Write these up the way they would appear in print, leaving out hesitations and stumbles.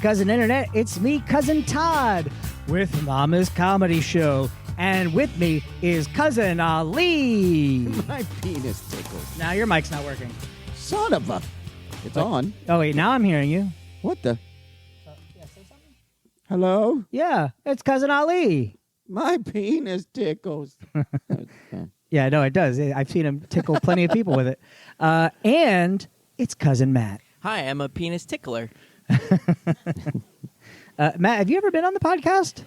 Cousin Internet. It's me, Cousin Todd, with Mama's Comedy Show. And with me is Cousin Ali. My penis tickles. Now your mic's not working. Son of a... It's on. Oh, wait, now I'm hearing you. What the... Yeah, say something. Hello? Yeah, it's Cousin Ali. My penis tickles. Yeah, no, it does. I've seen him tickle plenty of people with it. And it's Cousin Matt. Hi, I'm a penis tickler. Matt, have you ever been on the podcast?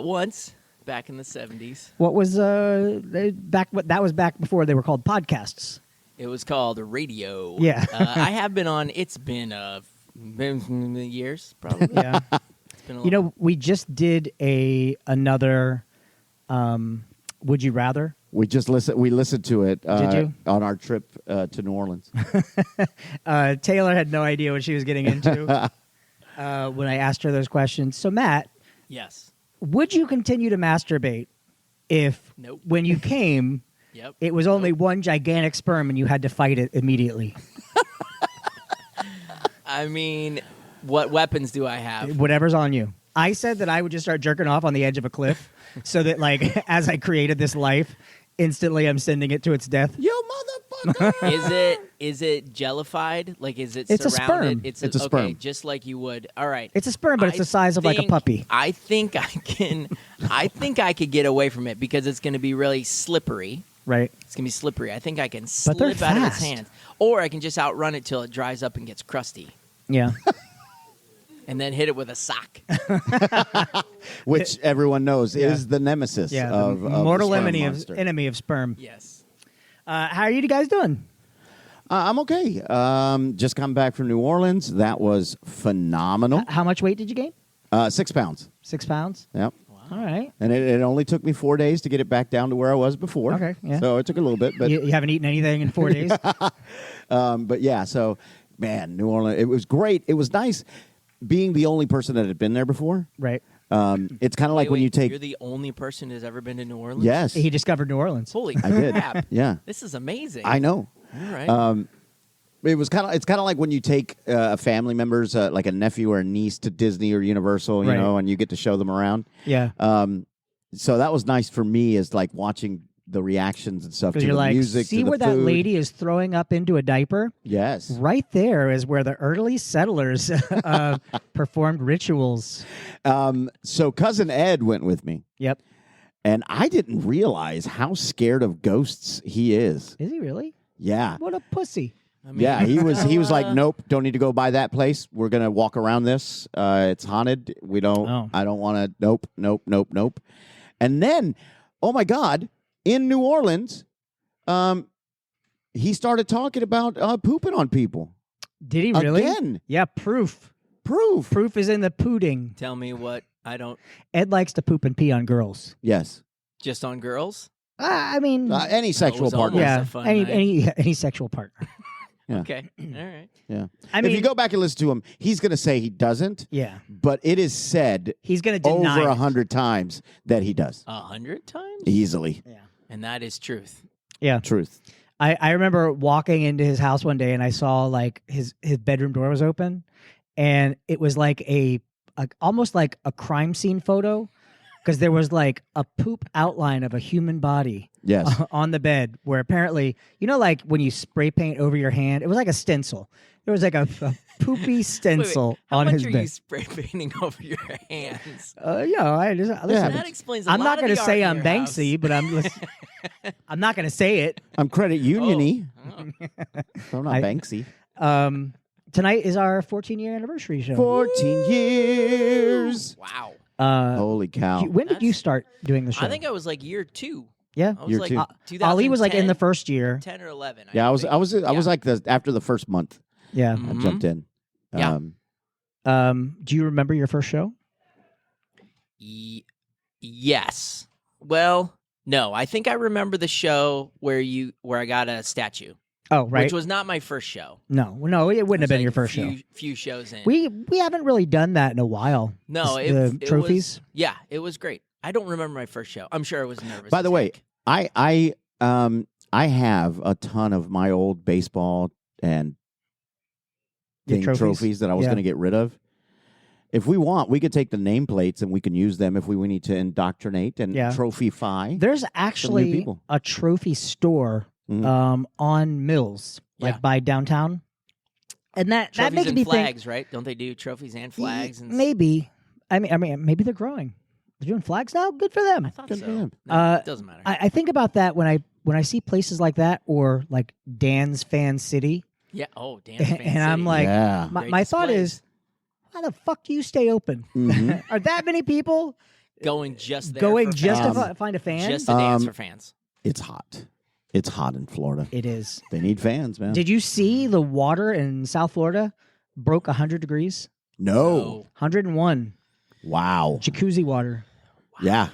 Once, back in the 70s. What was back? That was back before they were called podcasts. It was called radio. Yeah. I have been on. It's been years, probably. Yeah. It's been a You know, we just did another Would You Rather? We listened to it Did you? on our trip to New Orleans. Taylor had no idea what she was getting into when I asked her those questions. So, Matt, Yes. would you continue to masturbate if, Nope. when you came, Yep. it was only one gigantic sperm and you had to fight it immediately? I mean, what weapons do I have? Whatever's on you. I said that I would just start jerking off on the edge of a cliff so that, like, as I created this life, instantly I'm sending it to its death. You motherfucker! Is it jellified? Like, is it It's a surrounded? sperm. It's a okay, sperm. just like you would. All right. It's a sperm, but it's the size of like a puppy. I think I can. I think I could get away from it because it's going to be really slippery. Right. It's going to be slippery. I think I can But they're slip out of its fast. hands. Or I can just outrun it till it dries up and gets crusty. Yeah. And then hit it with a sock. Which everyone knows Yeah. is the nemesis Yeah. of the the mortal sperm enemy monster. of sperm. Yes. How are you guys doing? I'm okay. Just come back from New Orleans. That was phenomenal. How much weight did you gain? 6 pounds. 6 pounds? Yep. All right. And it only took me 4 days to get it back down to where I was before. Okay, yeah. So it took a little bit, but You haven't eaten anything in 4 days? but yeah. So man, New Orleans. It was great. It was nice being the only person that had been there before. Right. It's kind of like Wait, when you take. You're the only person who's ever been to New Orleans? Yes, He discovered New Orleans. Holy I did. crap. Yeah, This is amazing. I know. All right. It's kind of like when you take a family members, like a nephew or a niece, to Disney or Universal, you Right. know, and you get to show them around. Yeah. So that was nice for me, is like watching the reactions and stuff to Because the you're like, music. see to the where that food. lady is throwing up into a diaper? Yes. Right there is where the early settlers performed rituals. So cousin Ed went with me, Yep. and I didn't realize how scared of ghosts he is. Is he really? Yeah. What a pussy. I mean, Yeah, he was like, nope, don't need to go by that place. We're gonna walk around this. It's haunted. We don't. Oh. I don't want to. Nope, nope, nope, nope. And then, oh my God, in New Orleans, he started talking about pooping on people. Did he really? Again. Yeah, proof. Proof. Proof is in the pudding. Tell me what I don't. Ed likes to poop and pee on girls. Yes. Just on girls? I mean, Any sexual was partner. almost yeah, a fun any night. any sexual partner. Yeah. Okay. All right. Yeah. I mean, if you go back and listen to him, he's going to say he doesn't, yeah, but it is said he's gonna deny over it. 100 times that he does. 100 times? Easily. Yeah, And that is truth. yeah. Truth. I remember walking into his house one day and I saw like his bedroom door was open, and it was like almost like a crime scene photo, because there was like a poop outline of a human body Yes. on the bed, where apparently, you know, like when you spray paint over your hand, it was like a stencil. There was like a poopy stencil Wait, how on much his are bed. you spray painting over your hands? Yeah, I just listen. That explains a I'm lot not of going the to art say in I'm your Banksy, house. but I'm not going to say it. I'm credit union-y, Oh. so I'm not Banksy. Tonight is our 14-year anniversary show. 14 years. Wow. Holy cow. When did you That's- start doing the show? I think I was like year 2. yeah. I was Year like 2. Ali was like in the 2010, first year. 10 or 11. Yeah, I was think. like after the first month Yeah. I Mhm. jumped in. Yeah. Do you remember your first show? Yes. Well, no. I think I remember the show where I got a statue, Oh, right. which was not my first show. No, it wouldn't have been It your was first like show. Few shows in. We haven't really done that in a while. No, The it trophies. Was, yeah, it was great. I don't remember my first show. I'm sure I was nervous. By the as way, heck. I have a ton of my old baseball and Your thing trophies that I was Yeah. going to get rid of. If we want, we could take the nameplates and we can use them if we need to indoctrinate and trophy-fy. There's actually people. a trophy store on Mills, like by downtown. And that Trophies makes and me flags, think, right? Don't they do trophies and flags? And maybe. I mean, maybe they're growing. They're doing flags now. Good for them. I thought Good so. for them. No, it doesn't matter. I think about that when I see places like that or like Dan's Fan City. Yeah. Oh, damn. And I'm like, Yeah. my thought is, how the fuck do you stay open? Are that many people going just there going for just fans? to find a fan? Just to dance for fans. It's hot. It's hot in Florida. It is. They need fans, man. Did you see the water in South Florida broke 100 degrees? No. 101. Wow. Jacuzzi water. Yeah.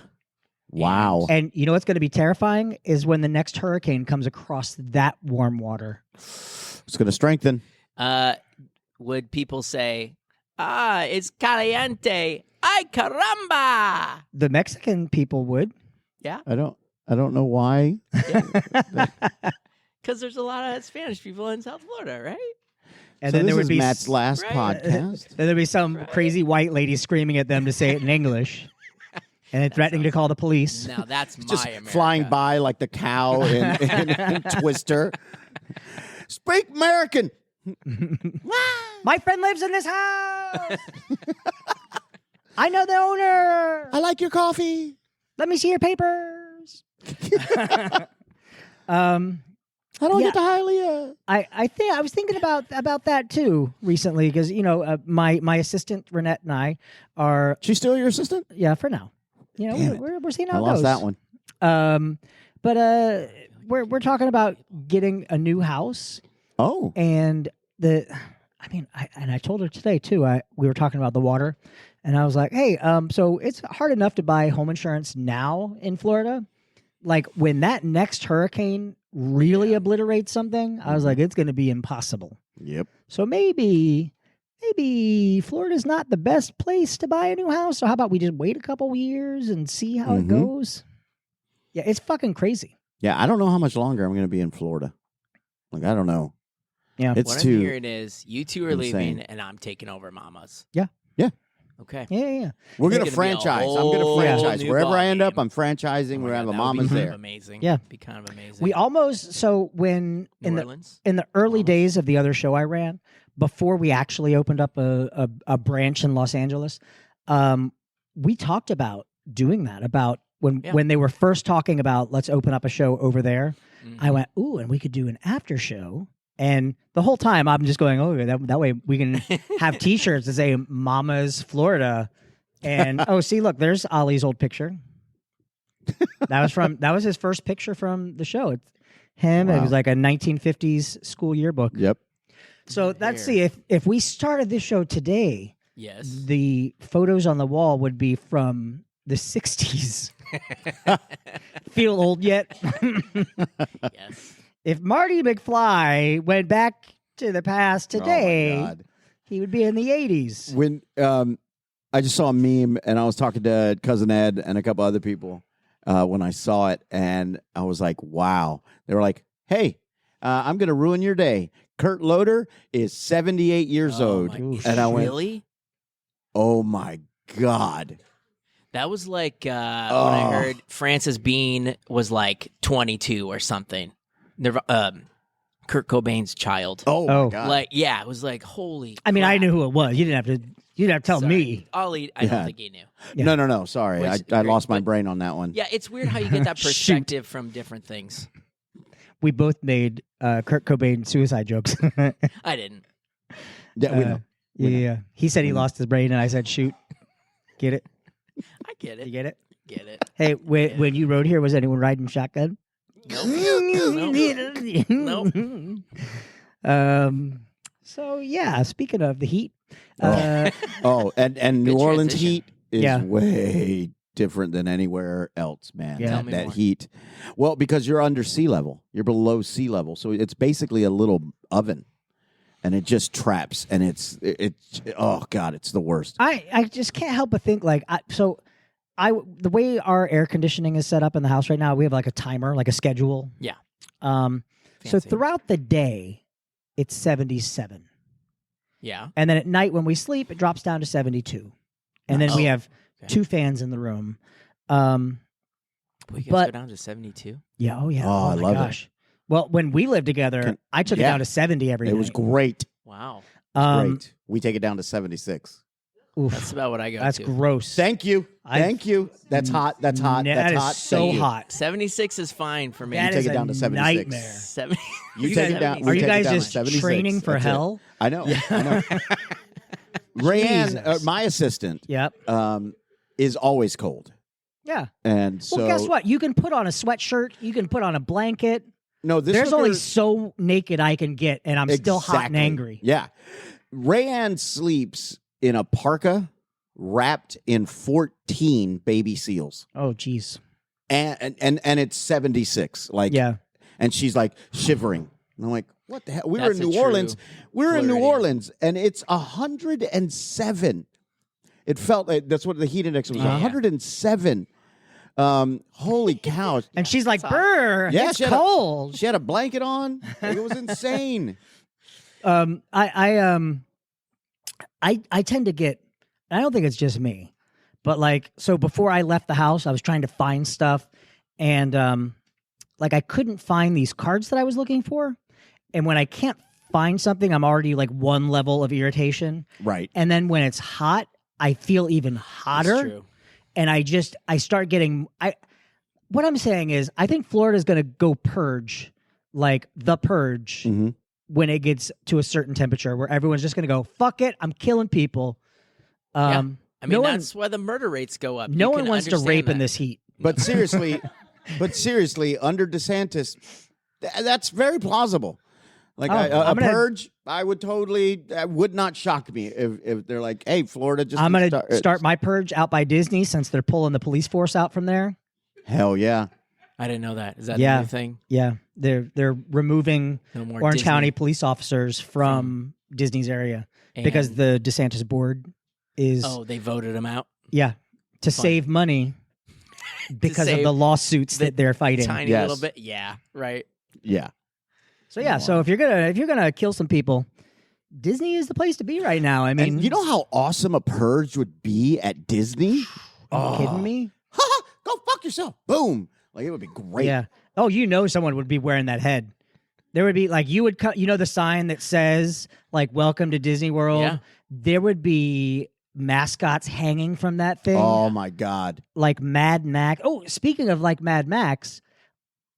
Wow. And you know what's going to be terrifying is when the next hurricane comes across that warm water. It's going to strengthen. Would people say, it's caliente. Ay, caramba. The Mexican people would. Yeah. I don't know why. Because there's a lot of Spanish people in South Florida, right? And so then this there would is be Matt's last Right. podcast. Then there'd be some crazy white lady screaming at them to say it in English, and then threatening to call the police. Now that's my Just America. flying by like the cow in Twister. Speak American. My friend lives in this house. I know the owner. I like your coffee. Let me see your papers. I don't Yeah. get to Hialeah. I was thinking about that too recently because my assistant Renette and I are She's still your assistant? for now. Damn it. We're seeing how I it lost goes. that one. But we're talking about getting a new house, Oh. and I told her today too. We were talking about the water, and I was like, hey, so it's hard enough to buy home insurance now in Florida. Like when that next hurricane really obliterates something, I was like, it's going to be impossible. Yep. So maybe Florida's not the best place to buy a new house. So how about we just wait a couple years and see how it goes? Yeah, it's fucking crazy. Yeah, I don't know how much longer I'm going to be in Florida. Like, I don't know. Yeah. It's What too. I'm hearing is you two are insane. leaving and I'm taking over Mama's. Yeah. Yeah. Okay. Yeah. We're going It's to gonna be a franchise. I'm going to whole franchise. new Wherever I end up, ballgame. I'm franchising. Oh my We're going to have God, a that would Mama's be kind there. of amazing. Yeah. Be kind of amazing. We almost when New Orleans. in the early days of the other show I ran, before we actually opened up a branch in Los Angeles, we talked about doing that. About when they were first talking about let's open up a show over there. I went, ooh, and we could do an after show. And the whole time I'm just going, oh, that way we can have T-shirts that say "Mama's Florida," and see, look, there's Ollie's old picture. That was his first picture from the show. It's him. It Wow. was like a 1950s school yearbook. Yep. So let's see if we started this show today. Yes. The photos on the wall would be from the 60s. Feel old yet? Yes. If Marty McFly went back to the past Oh, my today, God. he would be in the 80s. When I just saw a meme, and I was talking to Cousin Ed and a couple other people when I saw it, and I was like, wow. They were like, hey, I'm going to ruin your day. Kurt Loder is 78 years old. My, And I went, really? oh, my God. That was like when I heard Frances Bean was like 22 or something. Kurt Cobain's child. Oh, my Oh. God. Like, yeah, it was like, holy. I mean, I crap. knew who it was. You didn't have to tell Sorry. me. Ollie, I Yeah. don't think he knew. Yeah. No. Sorry. Which- I great, lost my but- brain on that one. Yeah, it's weird how you get that Shoot. perspective from different things. We both made Kurt Cobain suicide jokes. I didn't. Yeah, we know. Yeah. He said he lost his brain, and I said, shoot. Get it? I get You it. get it? Get it. Hey, when you rode here, was anyone riding shotgun? Nope. So yeah, speaking of the heat, Oh, and New Good Orleans transition. heat is Yeah. way different than anywhere else, man. Yeah. Tell me That more. heat. Well, because you're under sea level. You're below sea level. So it's basically a little oven. And it just traps, and it's oh God, it's the worst. I just can't help but think like the way our air conditioning is set up in the house right now, we have like a timer, like a schedule. Yeah. So Fancy. throughout the day, it's 77. Yeah. And then at night when we sleep, it drops down to 72. And then we have 2 fans in the room. We can go down to 72. Yeah. Oh, yeah. Oh, I my love gosh. It. Well, when we lived together, I took it down to 70 every night. It was great. Wow. Great. We take it down to 76. Oof. That's about what I go That's to. gross. Thank you. Thank you. That's hot. That's hot. That That's is hot. so Thank you. hot. 76 is fine for me. That take is it down a to 76. nightmare. 70. You take it down. Are we you take it guys down to just 76. training for That's it. hell? I know. I know. Rayanne, Jesus. my assistant, Yep. is always cold. Yeah. And so, Well, guess what? You can put on a sweatshirt. You can put on a blanket. no, this There's hooker- only so naked I can get, and I'm still hot and Exactly. angry. Yeah. Rayanne sleeps in a parka wrapped in 14 baby seals. Oh, geez. And it's 76. Like, Yeah. and she's like shivering. And I'm like, what the hell? We were That's in a New true Orleans. We were in New Florida. Orleans, and it's 107. It felt like that's what the heat index was. Yeah. 107. Holy cow! And she's like, hot. "Brr, Yeah, it's she had a- cold." She had a blanket on. Like, it was insane. I tend to get. I don't think it's just me, but like, so before I left the house, I was trying to find stuff, and like I couldn't find these cards that I was looking for, and when I can't find something, I'm already like one level of irritation, Right. and then when it's hot, I feel even That's hotter. true. And I start getting what I'm saying is I think Florida's going to go purge, like the purge, Mhm. when it gets to a certain temperature where everyone's just going to go, fuck it, I'm killing people. I mean, no one- that's why the murder rates go up. no You one can wants to understand rape in that. this heat. But seriously, under DeSantis, that's very plausible. Like Oh, a I'm gonna- purge, I would totally that would not shock me if they're like, hey, Florida just. I'm going needs to start my purge out by Disney since they're pulling the police force out from there. Hell yeah. I didn't know that. Is that Yeah. a new thing? Yeah, they're removing No more Orange Disney. County police officers from Disney's area because And- the DeSantis board is Oh, they voted him out. Yeah, to Fun. save money because of save the lawsuits that they're fighting. Tiny Yes. little bit. Yeah. Right. Yeah. So yeah, so if you're gonna kill some people, Disney is the place to be right now. I mean, And you know how awesome a purge would be at Disney? are you kidding me? Go fuck yourself. Boom. Like it would be great. Yeah. Oh, someone would be wearing that head. There would be like you would cut. You know the sign that says like "Welcome to Disney World." Yeah. There would be mascots hanging from that thing, Oh my God. like Mad Max. Oh, speaking of like Mad Max,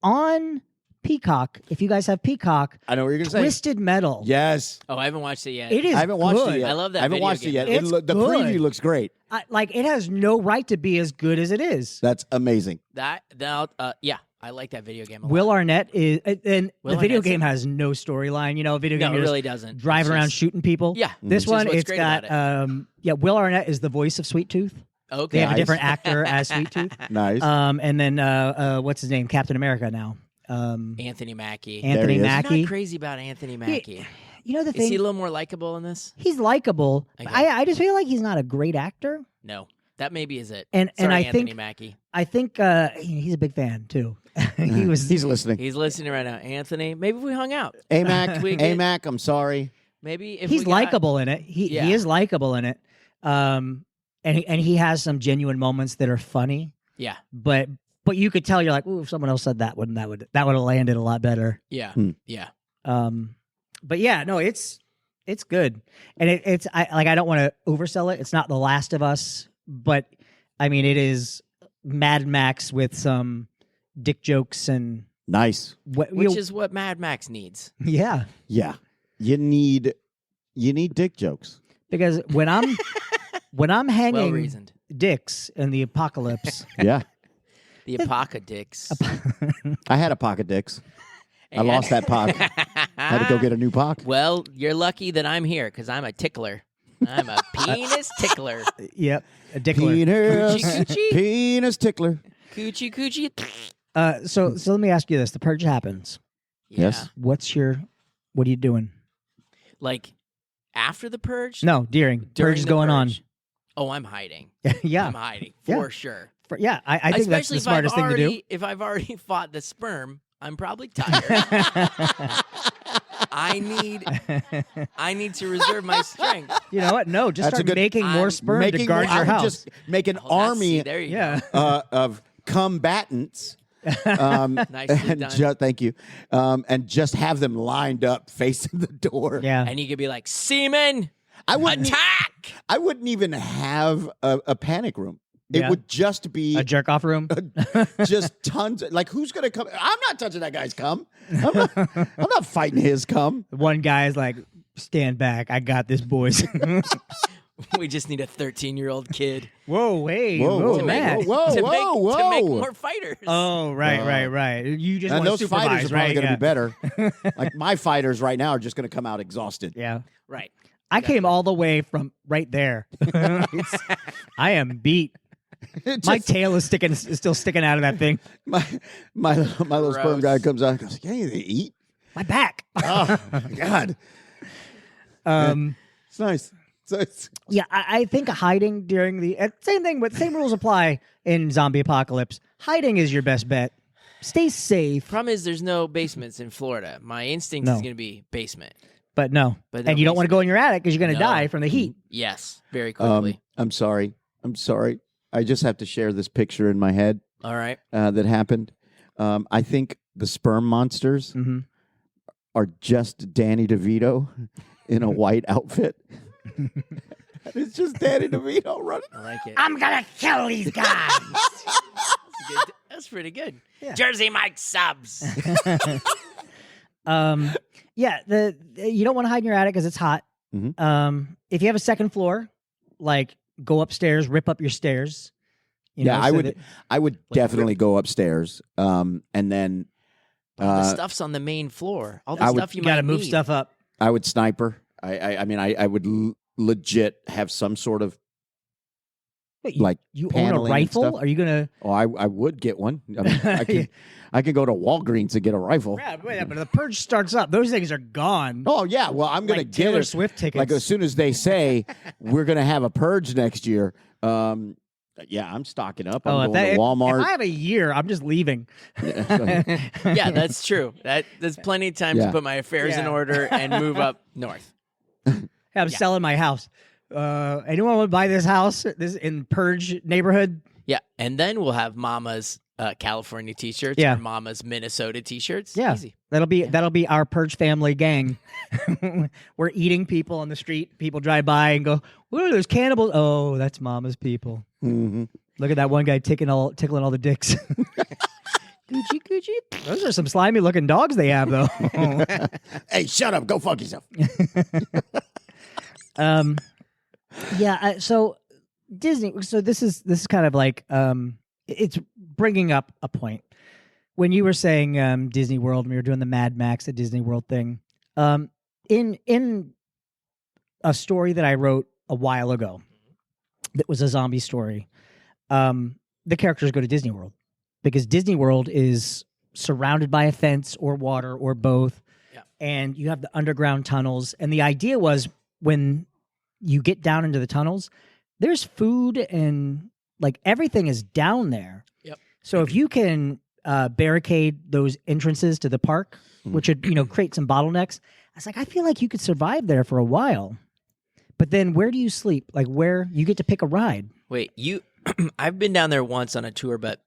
on Peacock, if you guys have Peacock, I know what you're gonna say. Twisted Metal. Yes. Oh, I haven't watched it yet. It is. I haven't watched good. it yet. I love that I haven't video watched it game. yet. It's The good. preview looks great. Like it has no right to be as good as it is. That's amazing. Yeah, I like that video game a lot. Will Arnett is, and Will the video Arnett's game in- has no storyline. You know, a video No, game it you're really just doesn't. driving It's around just- shooting people. Yeah. This Which is one, what's it's great got about Will Arnett is the voice of Sweet Tooth. Okay. They have a Nice. different actor as Sweet Tooth. Nice. And then what's his name? Captain America now. Anthony Mackie. Anthony he is. I'm Mackie. not crazy about Anthony Mackie. You know the Is thing? he a little more likable in this? He's likable. Okay. I just feel like he's not a great actor. No. That maybe is it. And Sorry, I Anthony think Mackie. he's a big fan too. He's listening. He's listening right now. Anthony, maybe if we hung out. AMAC, We get- AMAC, I'm sorry. Maybe if he's we got- likable in it. He Yeah. is likable in it. And he has some genuine moments that are funny. Yeah. But you could tell you're like, ooh, if someone else said that one, that would have landed a lot better. Yeah. Hmm. Yeah. But yeah, no, it's good, and I don't want to oversell it. It's not The Last of Us, but I mean it is Mad Max with some dick jokes and Nice. Which is what Mad Max needs. yeah. Yeah. You need dick jokes. Because when I'm Well hanging reasoned. dicks in the apocalypse, Yeah. The Apocalypse. I had a pocket dicks. I lost that pock. Had to go get a new pock. Well, you're lucky that I'm here because I'm a tickler. I'm a penis tickler. yep, a dickler. Penis, Coochie, coochie. penis tickler. Coochie coochie. So let me ask you this: the purge happens. Yeah. Yes. What are you doing? Like after the purge? No, during During purge is the going purge? Oh, I'm hiding. on. yeah, I'm hiding Yeah. for sure. I think that's Especially the smartest if I've thing to do. already, If I've already fought the sperm, I'm probably tired. I need to reserve my strength. You know what? No, just That's a start good- making more I'm sperm to Making, guard I your would house. just make an Oh, that's- army see, there you Yeah. of combatants. Nicely and done. thank you. And just have them lined up facing the door. Yeah. And you could be like, seamen, I wouldn't. attack! I wouldn't even have a panic room. It Yeah. would just be A jerk off room. just tons. Like, who's gonna come? I'm not touching that guy's cum. I'm not fighting his cum. One guy's like, stand back. I got this, boys. We just need a 13-year-old kid Whoa, hey, Whoa, whoa, whoa, Matt. whoa, to, whoa, make, whoa, to make whoa. more fighters. Oh, right. You just And want to those fighters supervise, are probably right? going to be better. Like my fighters right now are just going to come out exhausted. Yeah. Right. I came all the way from right there. I am beat. My tail is still sticking out of that thing. My little sperm Gross. guy comes out and goes, "Yeah, they eat." My back. Oh my god, it's nice. So it's Yeah, I think hiding during the same thing, but same rules apply in zombie apocalypse. Hiding is your best bet. Stay safe, Problem is, there's no basements in Florida. My instinct No. is going to be basement. but no. But no And you don't want to basement. go in your attic because you're going to No. die from the heat. Yes, very quickly. I'm sorry. I just have to share this picture in my head All right. that happened. I think the sperm monsters Mm-hmm. are just Danny DeVito in a white outfit. It's just Danny DeVito running. I like it. I'm going to kill these guys. That's pretty good. Yeah. Jersey Mike subs. Yeah, you don't want to hide in your attic because it's hot. Mhm. If you have a second floor, like go upstairs, rip up your stairs. You Yeah, know, I so would. that- I would definitely go upstairs, and then the stuff's on the main floor. All the I would- stuff you you got to might move need. stuff up. I would sniper. I mean, I would legit have some sort of. Wait, Like you own a paneling and rifle? stuff. Are you gonna? Oh, I would get one. I mean, I can go to Walgreens and get a rifle. Yeah, but the purge starts up. Those things are gone. Oh yeah, well I'm gonna Like get Taylor it. Swift tickets. Like as soon as they say we're gonna have a purge next year. Yeah, I'm stocking up. I'm going to If Walmart. I have a year, I'm just leaving. Yeah, that's true. There's plenty of time Yeah. to put my affairs in Yeah. order and move up north. I'm selling my house. Anyone want to buy this house? This in Purge neighborhood? Yeah, and then we'll have Mama's California T-shirts Yeah. or Mama's Minnesota T-shirts. Yeah. Easy. That'll be our Purge family gang. We're eating people on the street. People drive by and go, "What are those cannibals?" Oh, that's Mama's people. Mhm. Look at that one guy tickling all the dicks. Gucci, Gucci. Those are some slimy looking dogs they have though. Hey, shut up! Go fuck yourself. Yeah. So Disney. So this is kind of like it's bringing up a point when you were saying Disney World and we were doing the Mad Max at Disney World thing. In a story that I wrote a while ago, that was a zombie story. The characters go to Disney World because Disney World is surrounded by a fence or water or both. Yeah. And you have the underground tunnels. And the idea was when you get down into the tunnels, there's food and like everything is down there. Yep. So if you can barricade those entrances to the park, which would, create some bottlenecks, I was like, I feel like you could survive there for a while. But then where do you sleep? Like where you get to pick a ride. Wait, I've been down there once on a tour, but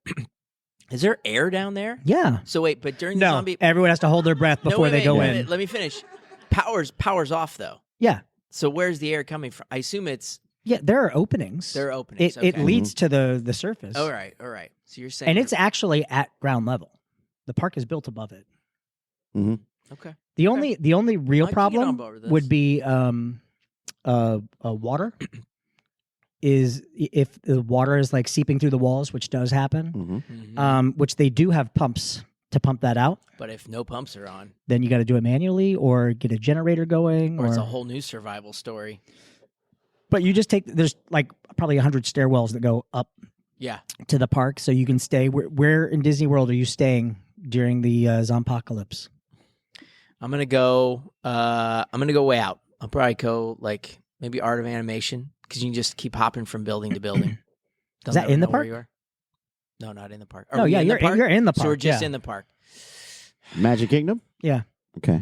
is there air down there? Yeah. So wait, but during the No, zombie, everyone has to hold their breath before they go in. Let me finish. Power's off though. Yeah. So where's the air coming from? I assume it's Yeah, there are openings. there are openings. It okay. leads to the surface. All right. So you're saying And it's actually at ground level. The park is built above it. okay. The only real I can get problem on board with this. would be water. Is if the water is like seeping through the walls, which does happen, Mhm. which they do have pumps to pump that out. But if no pumps are on, Then you got to do it manually or get a generator going. or it's a whole new survival story. But you just there's like probably 100 stairwells that go up Yeah. to the park, so you can stay. Where in Disney World are you staying during the Zompocalypse? I'm gonna go way out. I'll probably go like maybe Art of Animation because you can just keep hopping from building to building. Is that in the know where park? you are. No, not in the park. Are No, we yeah, in the park? you're in the park. So we're just yeah. in the park. Magic Kingdom. Yeah. Okay.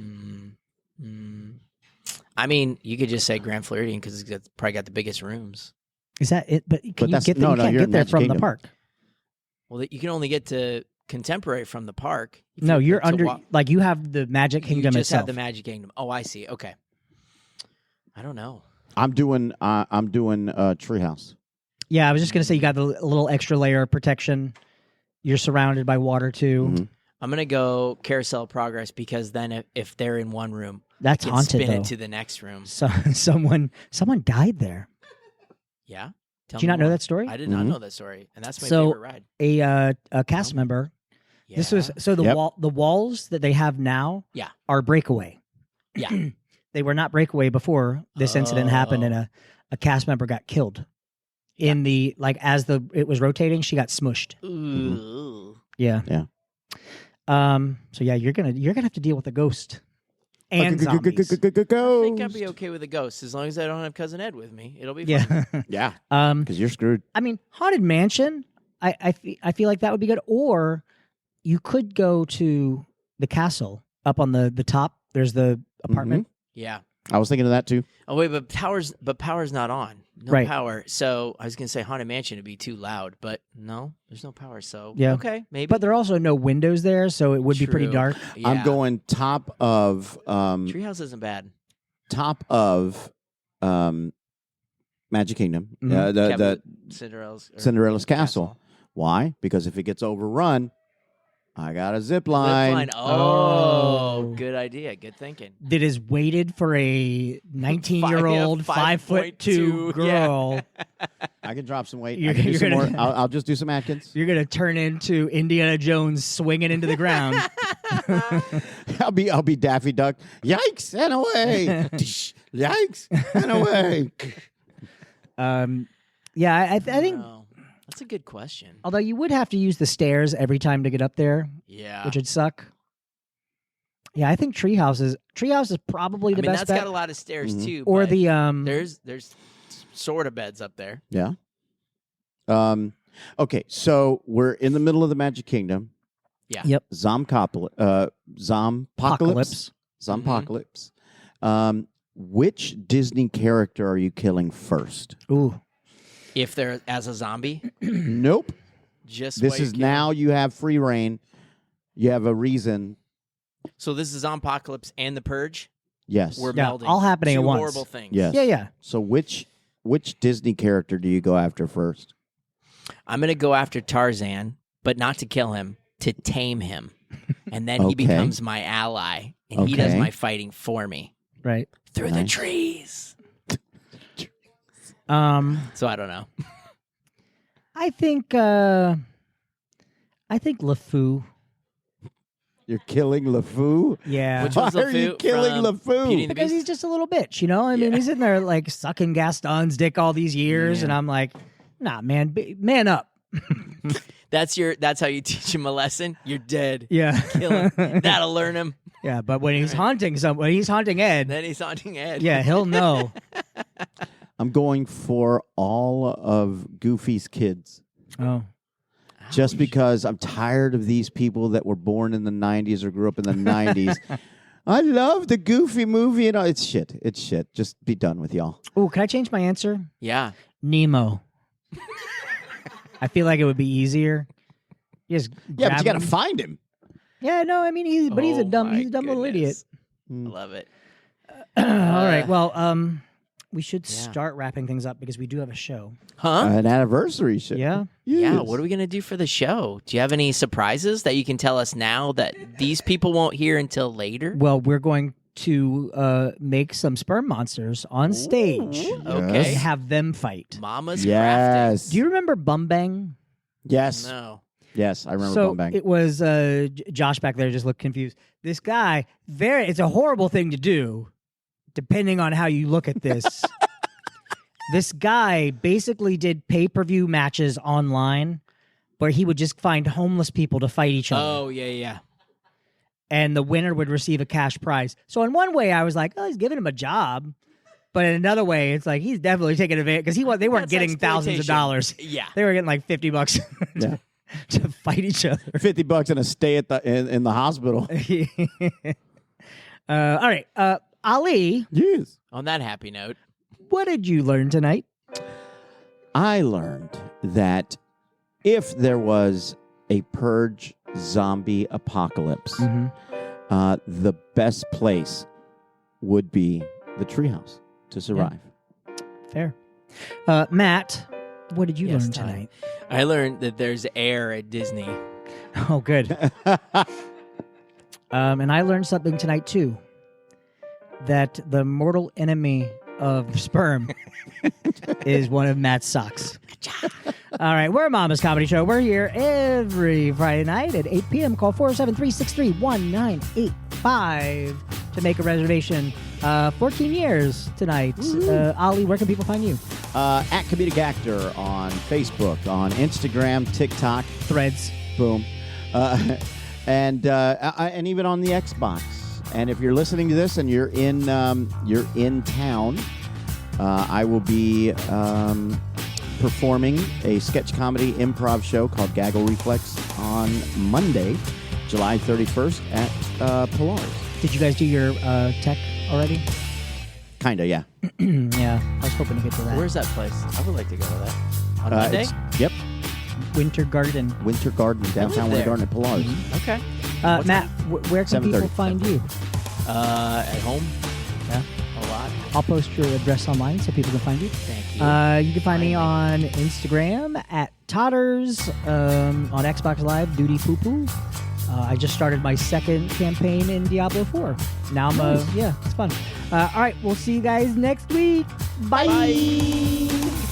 I mean, you could just say Grand Floridian because it's probably got the biggest rooms. Is that it? But can you that's- get there? no, You no, can't you're get in there Magic from the Kingdom. park. Well, you can only get to Contemporary from the park. If No, you're to under. wa- Like you have the Magic Kingdom You just itself. have the Magic Kingdom. Oh, I see. Okay. I don't know. I'm doing Treehouse. Yeah, I was just gonna say you got the little extra layer of protection. You're surrounded by water too. Mhm. I'm gonna go Carousel of Progress because then if they're in one room, That's you can haunted spin though. it to the next room. So someone died there. Yeah. Tell Did you me not know more. that story? I did not Mhm. know that story, and that's my So- favorite ride. A cast member. Yeah. This was so the Yep. the walls that they have now. Yeah. Are breakaway. Yeah. They were not breakaway before this incident happened, and Oh. a cast member got killed. Yeah. In the as it was rotating, she got smushed. Ooh. Yeah. Yeah. So yeah, you're gonna have to deal with a ghost and zombies. I think I'd be okay with a ghost as long as I don't have Cousin Ed with me. It'll be fun. Yeah. Yeah, because you're screwed. I mean, Haunted Mansion. I feel like that would be good. Or you could go to the castle up on the top. There's the apartment. Yeah. I was thinking of that too. Oh wait, but power's not on. No Right. power. So I was gonna say Haunted Mansion would be too loud, but no, there's no power. So Yeah. okay, maybe. But there are also no windows there, so it would be pretty True. dark. Yeah. I'm going top of Treehouse isn't bad. Magic Kingdom. Mhm. The Cinderella's Cinderella's Castle. Why? Because if it gets overrun, I got a zip line. Oh, Oh. good idea. Good thinking. That is weighted for a 19-year-old 5'2" 5'2", girl. I can drop some weight. You're- I can do you're some gonna- more. I'll just do some Atkins. You're gonna turn into Indiana Jones swinging into the ground. I'll be Daffy Duck. Yikes and away. Yikes and away. Yeah, I think. Wow. That's a good question. Although you would have to use the stairs every time to get up there, Yeah. which would suck. Yeah, I think Treehouse is probably the I mean, best that's bet. got a lot of stairs Mhm. too. Or but the there's sort of beds up there. Yeah. Okay, so we're in the middle of the Magic Kingdom. Yeah. Yep. Zompocalypse. Apocalypse. Zompocalypse. Which Disney character are you killing first? Ooh. If they're as a zombie, Nope. just This while you're is killing- now you have free reign. You have a reason. So this is Apocalypse and the Purge. Yes. We're Yeah, melding all happening two at once. horrible things. Yes. Yeah. So which Disney character do you go after first? I'm gonna go after Tarzan, but not to kill him, to tame him, and then he Okay. becomes my ally, and he does Okay. my fighting for me Right. through the Nice. trees. So I don't know. I think LeFou. You're killing LeFou? Yeah. Which Why one's are you LeFou killing from LeFou? Beauty and the Because Beast? he's just a little bitch, you know? I mean, Yeah. he's in there like sucking Gaston's dick all these years, Yeah. and I'm like, nah, man, man up. That's how you teach him a lesson. You're dead. Yeah. Kill him. That'll learn him. Yeah, but when he's Right. haunting when he's haunting Ed, Then he's haunting Ed. yeah, he'll know. I'm going for all of Goofy's kids. Oh. Just Ouch. because I'm tired of these people that were born in the 90s or grew up in the 90s. I love the Goofy movie. And it's shit. It's shit. Just be done with y'all. Oh, can I change my answer? Yeah. Nemo. I feel like it would be easier. You just Yeah, but grab you got to him. find him. Yeah, no, I mean he's a Oh dumb my little idiot. goodness. I love it. All right, well, we should Yeah. start wrapping things up because we do have a show. Huh? An anniversary show. Yeah. Yeah, Yes. what are we going to do for the show? Do you have any surprises that you can tell us now that these people won't hear until later? Well, we're going to make some sperm monsters on stage Ooh, and okay. have them fight. Mama's Yes. Do you remember Bum Bang? Yes. crafting. No. Yes, I remember So Bum Bang. it was Josh back there just looked confused. This guy, it's a horrible thing to do, depending on how you look at this. This guy basically did pay-per-view matches online where he would just find homeless people to fight each other. Oh, yeah. And the winner would receive a cash prize. So in one way, I was like, oh, he's giving him a job. But in another way, it's like he's definitely taking advantage because they weren't That's getting thousands of exploitation. dollars. Yeah. They were getting like $50 Yeah. to fight each other. $50 and a stay at in the hospital. All right. Ali, Yes. On that happy note, what did you learn tonight? I learned that if there was a Purge zombie apocalypse, the best place would be the treehouse to survive. Fair. Matt, what did you Yes, learn Ty. tonight? I learned that there's air at Disney. Oh, good. And I learned something tonight, too. That the mortal enemy of sperm is one of Matt's socks. All right, we're Mama's Comedy Show. We're here every Friday night at 8 p.m. Call 473-631-985 to make a reservation. 14 years tonight. Ali, where can people find you? At Comedic Actor on Facebook, on Instagram, TikTok, Threads. boom, and even on the Xbox. And if you're listening to this and you're in town, I will be performing a sketch comedy improv show called Gaggle Reflex on Monday, July 31st at Pilar's. Did you guys do your tech already? Kinda, yeah. Yeah, I was hoping to get to that. Where's that place? I would like to go to that. On Monday? Yep. Winter Garden? Winter Garden, downtown Winter there. Garden at Pilar's. Okay. Matt, where can 7:30. people find you? At home? Yeah. A lot. I'll post your address online so people can find you. Thank you. You can find me on Instagram at Totters, on Xbox Live, Duty Poo Poo. I just started my second campaign in Diablo 4. Now I'm yeah, it's fun. All right, we'll see you guys next week. Bye. Bye.